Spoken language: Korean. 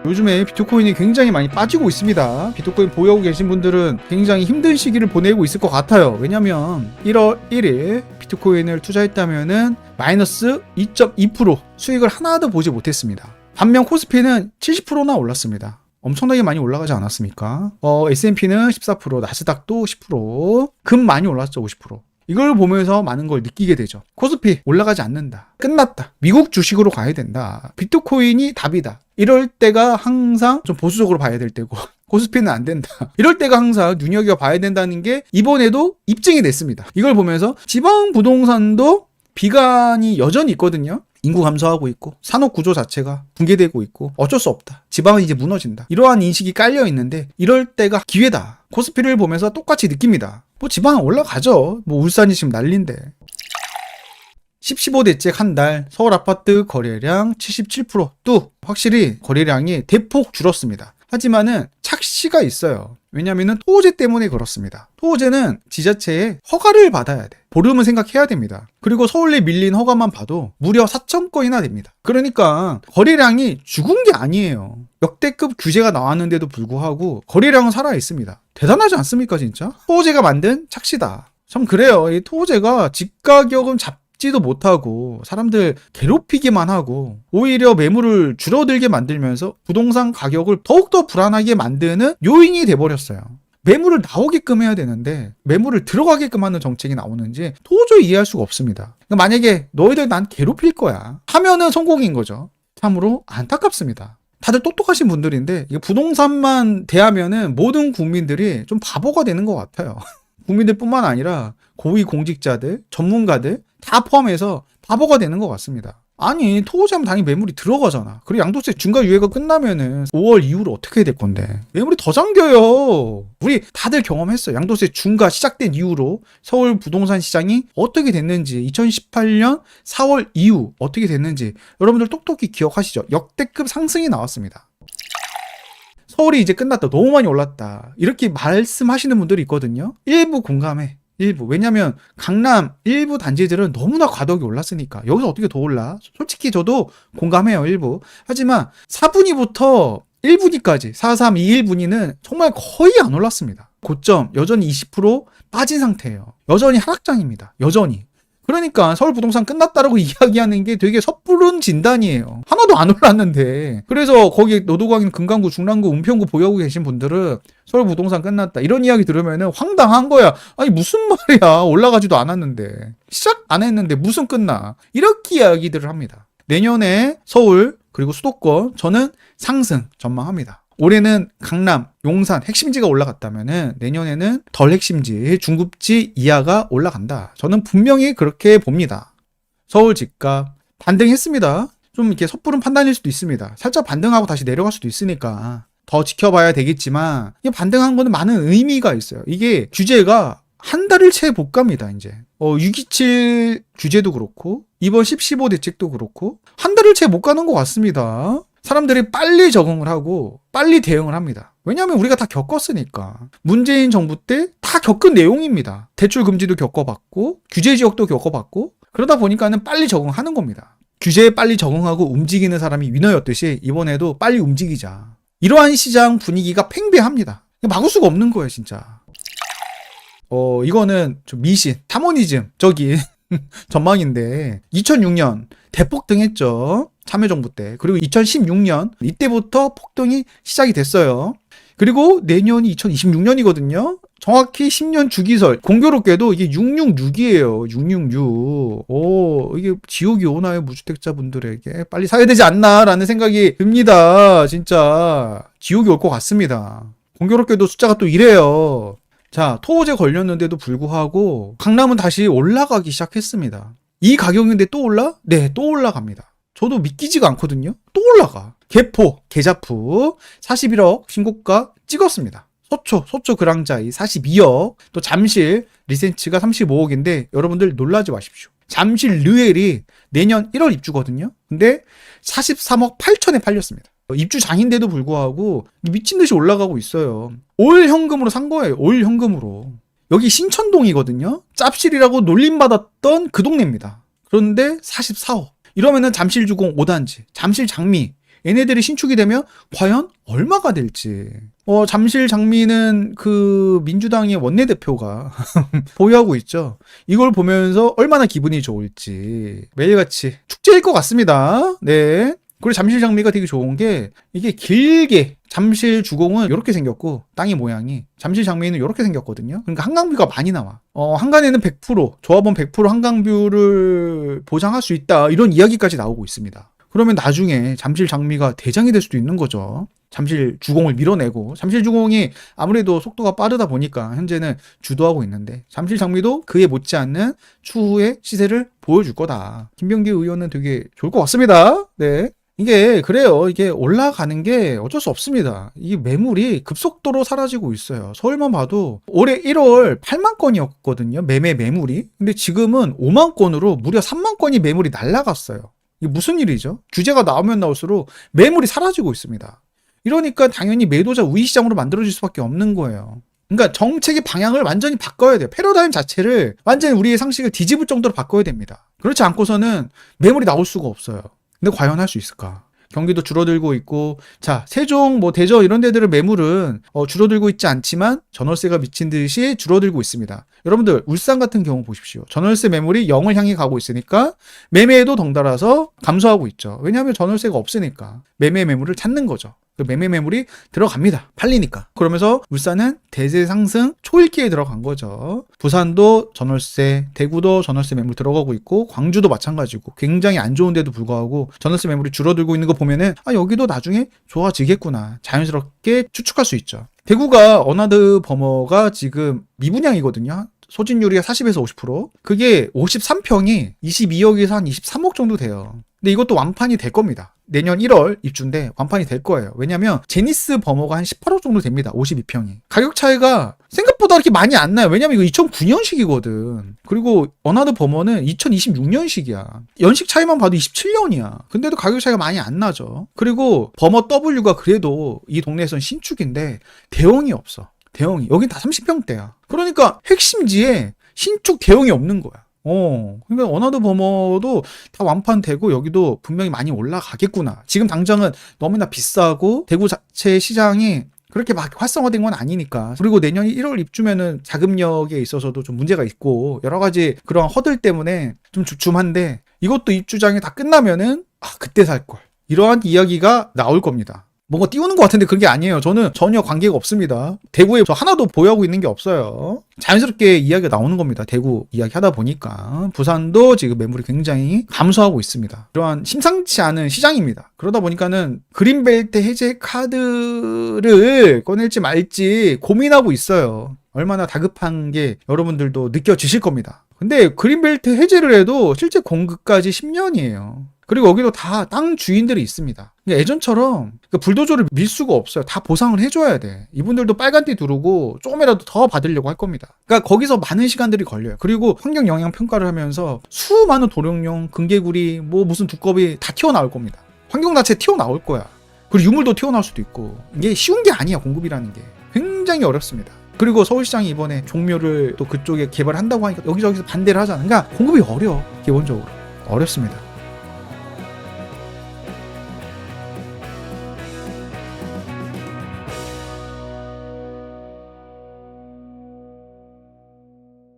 요즘에 비트코인이 굉장히 많이 빠지고 있습니다. 비트코인 보유하고 계신 분들은 굉장히 힘든 시기를 보내고 있을 것 같아요. 왜냐면 1월 1일 비트코인을 투자했다면은 마이너스 2.2% 수익을 하나도 보지 못했습니다. 반면 코스피는 70%나 올랐습니다. 엄청나게 많이 올라가지 않았습니까? S&P는 14%, 나스닥도 10%, 금 많이 올랐죠, 50%. 이걸 보면서 많은 걸 느끼게 되죠. 코스피 올라가지 않는다. 끝났다. 미국 주식으로 가야 된다. 비트코인이 답이다. 이럴 때가 항상 좀 보수적으로 봐야 될 때고 코스피는 안 된다. 이럴 때가 항상 눈여겨봐야 된다는 게 이번에도 입증이 됐습니다. 이걸 보면서 지방 부동산도 비관이 여전히 있거든요. 인구 감소하고 있고 산업 구조 자체가 붕괴되고 있고 어쩔 수 없다. 지방은 이제 무너진다. 이러한 인식이 깔려 있는데 이럴 때가 기회다. 코스피를 보면서 똑같이 느낍니다. 뭐 지방은 올라가죠. 뭐 울산이 지금 난린데. 15대째 한 달 서울 아파트 거래량 77% 또 확실히 거래량이 대폭 줄었습니다. 하지만은 착시가 있어요. 왜냐면은 토호제 때문에 그렇습니다. 토호제는 지자체에 허가를 받아야 돼. 보름은 생각해야 됩니다. 그리고 서울에 밀린 허가만 봐도 무려 4,000건이나 됩니다. 그러니까 거래량이 죽은 게 아니에요. 역대급 규제가 나왔는데도 불구하고 거래량은 살아 있습니다. 대단하지 않습니까, 진짜? 토호제가 만든 착시다. 참 그래요. 이 토호제가 집가격은 지도 못하고 사람들 괴롭히기만 하고 오히려 매물을 줄어들게 만들면서 부동산 가격을 더욱더 불안하게 만드는 요인이 돼버렸어요. 매물을 나오게끔 해야 되는데 매물을 들어가게끔 하는 정책이 나오는지 도저히 이해할 수가 없습니다. 그러니까 만약에 너희들 난 괴롭힐 거야 하면은 성공인 거죠. 참으로 안타깝습니다. 다들 똑똑하신 분들인데 부동산만 대하면은 모든 국민들이 좀 바보가 되는 것 같아요. 국민들뿐만 아니라 고위공직자들, 전문가들 다 포함해서 바보가 되는 것 같습니다. 아니 토호제하면 당연히 매물이 들어가잖아. 그리고 양도세 중과 유예가 끝나면은 5월 이후로 어떻게 해야 될 건데 매물이 더 잠겨요. 우리 다들 경험했어요. 양도세 중과 시작된 이후로 서울 부동산 시장이 어떻게 됐는지 2018년 4월 이후 어떻게 됐는지 여러분들 똑똑히 기억하시죠? 역대급 상승이 나왔습니다. 서울이 이제 끝났다. 너무 많이 올랐다. 이렇게 말씀하시는 분들이 있거든요. 일부 공감해. 일부. 왜냐면 강남 일부 단지들은 너무나 가격이 올랐으니까 여기서 어떻게 더 올라? 솔직히 저도 공감해요. 일부. 하지만 4분위부터 1분위까지 4, 3, 2, 1분위는 정말 거의 안 올랐습니다. 고점 여전히 20% 빠진 상태예요. 여전히 하락장입니다. 여전히. 그러니까 서울 부동산 끝났다라고 이야기하는 게 되게 섣부른 진단이에요. 하나도 안 올랐는데. 그래서 거기 노도광인 금강구, 중랑구, 은평구 보유하고 계신 분들은 서울 부동산 끝났다 이런 이야기 들으면은 황당한 거야. 아니 무슨 말이야. 올라가지도 않았는데. 시작 안 했는데 무슨 끝나. 이렇게 이야기들을 합니다. 내년에 서울 그리고 수도권 저는 상승 전망합니다. 올해는 강남, 용산 핵심지가 올라갔다면은 내년에는 덜 핵심지, 중급지 이하가 올라간다. 저는 분명히 그렇게 봅니다. 서울 집값 반등했습니다. 좀 이렇게 섣부른 판단일 수도 있습니다. 살짝 반등하고 다시 내려갈 수도 있으니까 더 지켜봐야 되겠지만 이 반등한 거는 많은 의미가 있어요. 이게 규제가 한 달을 채 못 갑니다. 이제 627 규제도 그렇고 이번 15 대책도 그렇고 한 달을 채 못 가는 것 같습니다. 사람들이 빨리 적응을 하고 빨리 대응을 합니다. 왜냐하면 우리가 다 겪었으니까. 문재인 정부 때 다 겪은 내용입니다. 대출 금지도 겪어봤고 규제 지역도 겪어봤고 그러다 보니까는 빨리 적응하는 겁니다. 규제에 빨리 적응하고 움직이는 사람이 위너였듯이 이번에도 빨리 움직이자. 이러한 시장 분위기가 팽배합니다. 막을 수가 없는 거예요 진짜. 이거는 좀 미신, 타모니즘적인 전망인데 2006년 대폭등했죠. 참여정부 때. 그리고 2016년 이때부터 폭등이 시작이 됐어요. 그리고 내년이 2026년이거든요. 정확히 10년 주기설. 공교롭게도 이게 666이에요. 666. 이게 지옥이 오나요? 무주택자분들에게. 빨리 사야 되지 않나라는 생각이 듭니다. 진짜 지옥이 올 것 같습니다. 공교롭게도 숫자가 또 이래요. 자, 토호제 걸렸는데도 불구하고 강남은 다시 올라가기 시작했습니다. 이 가격인데 또 올라? 네, 또 올라갑니다. 저도 믿기지가 않거든요. 또 올라가. 개포, 계자프 41억 신고가 찍었습니다. 소초 그랑자이 42억, 또 잠실 리센츠가 35억인데 여러분들 놀라지 마십시오. 잠실 르엘이 내년 1월 입주거든요. 근데 43억 8천에 팔렸습니다. 입주 장인데도 불구하고 미친 듯이 올라가고 있어요. 올 현금으로 산 거예요. 올 현금으로. 여기 신천동이거든요. 짭실이라고 놀림받았던 그 동네입니다. 그런데 44억. 이러면은 잠실주공 5단지, 잠실 장미 얘네들이 신축이 되면 과연 얼마가 될지. 잠실 장미는 그 민주당의 원내대표가 보유하고 있죠. 이걸 보면서 얼마나 기분이 좋을지 매일같이 축제일 것 같습니다. 네. 그리고 잠실 장미가 되게 좋은 게 이게 길게 잠실 주공은 이렇게 생겼고 땅의 모양이 잠실 장미는 이렇게 생겼거든요. 그러니까 한강뷰가 많이 나와. 한간에는 100% 조합원 100% 한강뷰를 보장할 수 있다 이런 이야기까지 나오고 있습니다. 그러면 나중에 잠실 장미가 대장이 될 수도 있는 거죠. 잠실 주공을 밀어내고 잠실 주공이 아무래도 속도가 빠르다 보니까 현재는 주도하고 있는데 잠실 장미도 그에 못지않는 추후의 시세를 보여줄 거다. 김병기 의원은 되게 좋을 것 같습니다. 네. 이게 그래요. 이게 올라가는 게 어쩔 수 없습니다. 이 매물이 급속도로 사라지고 있어요. 서울만 봐도 올해 1월 8만 건이었거든요. 매물이. 근데 지금은 5만 건으로 무려 3만 건이 매물이 날라갔어요. 이게 무슨 일이죠? 규제가 나오면 나올수록 매물이 사라지고 있습니다. 이러니까 당연히 매도자 우위 시장으로 만들어질 수밖에 없는 거예요. 그러니까 정책의 방향을 완전히 바꿔야 돼요. 패러다임 자체를 완전히 우리의 상식을 뒤집을 정도로 바꿔야 됩니다. 그렇지 않고서는 매물이 나올 수가 없어요. 근데 과연 할 수 있을까? 경기도 줄어들고 있고, 자, 세종, 대저 이런 데들의 매물은 줄어들고 있지 않지만 전월세가 미친 듯이 줄어들고 있습니다. 여러분들 울산 같은 경우 보십시오. 전월세 매물이 0을 향해 가고 있으니까 매매에도 덩달아서 감소하고 있죠. 왜냐하면 전월세가 없으니까 매매 매물을 찾는 거죠. 그 매매 매물이 들어갑니다. 팔리니까. 그러면서 울산은 대세 상승 초읽기에 들어간 거죠. 부산도 전월세, 대구도 전월세 매물 들어가고 있고 광주도 마찬가지고 굉장히 안 좋은데도 불구하고 전월세 매물이 줄어들고 있는 거 보면은 여기도 나중에 좋아지겠구나. 자연스럽게 추측할 수 있죠. 대구가 어나드 버머가 지금 미분양이거든요. 소진율이 40에서 50%. 그게 53평이 22억에서 한 23억 정도 돼요. 근데 이것도 완판이 될 겁니다. 내년 1월 입주인데 완판이 될 거예요. 왜냐면 제니스 버머가 한 18억 정도 됩니다. 52평이. 가격 차이가 생각보다 그렇게 많이 안 나요. 왜냐면 이거 2009년식이거든. 그리고 어나드 버머는 2026년식이야. 연식 차이만 봐도 27년이야. 근데도 가격 차이가 많이 안 나죠. 그리고 버머 W가 그래도 이 동네에선 신축인데 대형이 없어. 대형이. 여긴 다 30평대야. 그러니까 핵심지에 신축 대형이 없는 거야. 그러니까 어나드 버머도 다 완판되고 여기도 분명히 많이 올라가겠구나. 지금 당장은 너무나 비싸고 대구 자체 시장이 그렇게 막 활성화된 건 아니니까. 그리고 내년 1월 입주면은 자금력에 있어서도 좀 문제가 있고 여러 가지 그런 허들 때문에 좀 주춤한데 이것도 입주장이 다 끝나면은 그때 살 걸. 이러한 이야기가 나올 겁니다. 뭔가 띄우는 것 같은데 그게 아니에요. 저는 전혀 관계가 없습니다. 대구에 저 하나도 보유하고 있는 게 없어요. 자연스럽게 이야기가 나오는 겁니다. 대구 이야기 하다 보니까. 부산도 지금 매물이 굉장히 감소하고 있습니다. 이러한 심상치 않은 시장입니다. 그러다 보니까는 그린벨트 해제 카드를 꺼낼지 말지 고민하고 있어요. 얼마나 다급한 게 여러분들도 느껴지실 겁니다. 근데 그린벨트 해제를 해도 실제 공급까지 10년이에요. 그리고 여기도 다 땅 주인들이 있습니다. 예전처럼 불도저를 밀 수가 없어요. 다 보상을 해줘야 돼. 이분들도 빨간띠 두르고 조금이라도 더 받으려고 할 겁니다. 그러니까 거기서 많은 시간들이 걸려요. 그리고 환경 영향 평가를 하면서 수많은 도룡뇽, 금개구리, 무슨 두꺼비 다 튀어나올 겁니다. 환경 자체 튀어나올 거야. 그리고 유물도 튀어나올 수도 있고. 이게 쉬운 게 아니야, 공급이라는 게. 굉장히 어렵습니다. 그리고 서울시장이 이번에 종묘를 또 그쪽에 개발한다고 하니까 여기저기서 반대를 하잖아. 그러니까 공급이 어려워. 기본적으로. 어렵습니다.